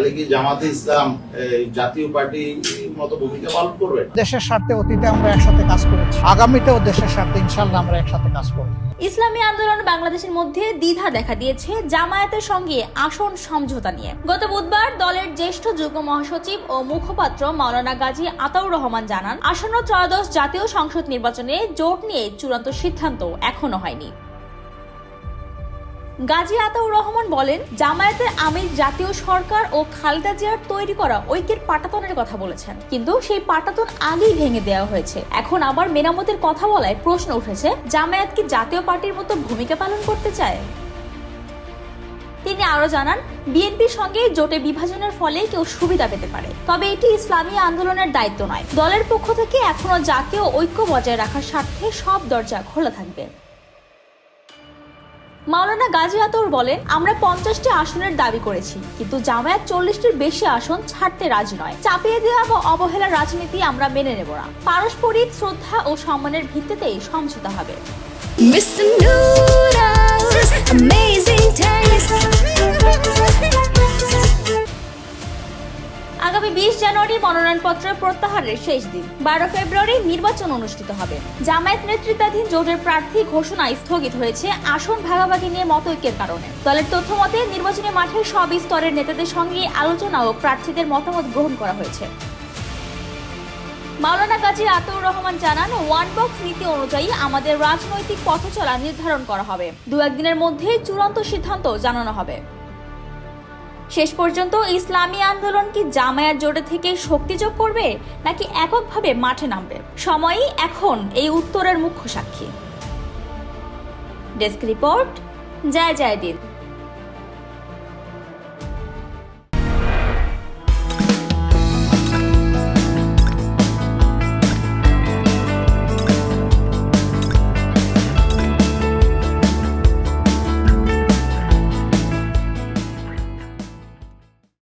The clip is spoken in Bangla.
তাহলে কি জামাতে ইসলাম জাতীয় পার্টির মতো ভূমিকা পালন করবে? দেশের স্বার্থে অতীতে আমরা একসাথে কাজ করেছি, আগামীতেও দেশের স্বার্থে ইনশাআল্লাহ আমরা একসাথে কাজ করব। ইসলামী আন্দোলন বাংলাদেশের মধ্যে দ্বিধা দেখা দিয়েছে জামায়াতের সঙ্গে আসন সমঝোতা নিয়ে। গত বুধবার দলের জ্যেষ্ঠ যুগ্ম মহাসচিব ও মুখপাত্র মাওলানা গাজী আতাউর রহমান জানান, আসন্ন ত্রয়োদশ জাতীয় সংসদ নির্বাচনে জোট নিয়ে চূড়ান্ত সিদ্ধান্ত এখনো হয়নি। গাজী আতাউর রহমান বলেন, জামায়াতের আমির জাতীয় সরকার ও খালেদা জিয়ার তৈরি করা ঐক্যের পাটাতনের কথা বলেছেন, কিন্তু সেই পাটাতন আগেই ভেঙে দেওয়া হয়েছে। এখন আবার মেরামতের কথা বলায় প্রশ্ন উঠেছে, জামায়াত কি জাতীয় পার্টির মতো ভূমিকা পালন করতে চায়? তিনি আরো জানান, বিএনপির সঙ্গে জোটে বিভাজনের ফলে কেউ সুবিধা পেতে পারে, তবে এটি ইসলামী আন্দোলনের দায়িত্ব নয়। দলের পক্ষ থেকে এখনো জাতীয় ঐক্য বজায় রাখার স্বার্থে সব দরজা খোলা থাকবে। মাওলানা গাজী আতাউর বলেন, আমরা 50টি আসনের দাবি করেছি, কিন্তু জামায়াত 40টির বেশি আসন ছাড়তে রাজি নয়। চাপিয়ে দেওয়া বা অবহেলার রাজনীতি আমরা মেনে নেব না। পারস্পরিক শ্রদ্ধা ও সম্মানের ভিত্তিতেই সমঝোতা হবে। আগামী 20 জানুয়ারি মনোনয়নপত্র প্রত্যাহারের শেষ দিন। 12 ফেব্রুয়ারি নির্বাচন অনুষ্ঠিত হবে। জামায়াত নেতৃত্বাধীন জোটের প্রার্থী ঘোষণা স্থগিত হয়েছে আসন ভাগাভাগি নিয়ে মতৈক্যের কারণে। দলের তথ্য মতে নির্বাচনী মাঠে সব স্তরের নেতাদের সঙ্গে আলোচনা ও প্রার্থীদের মতামত গ্রহণ করা হয়েছে। মাওলানা গাজী আতাউর রহমান জানান, ওয়ান বক্স নীতি অনুযায়ী আমাদের রাজনৈতিক পথচলা নির্ধারণ করা হবে। 2-1 দিনের মধ্যে চূড়ান্ত সিদ্ধান্ত জানানো হবে। শেষ পর্যন্ত ইসলামী আন্দোলন কি জামায়াত জোট থেকে শক্তি যোগ করবে, নাকি এককভাবে মাঠে নামবে? সময়ই এখন এই উত্তরের মুখ্য সাক্ষী। ডেস্ক রিপোর্ট, জয় জয় দিন।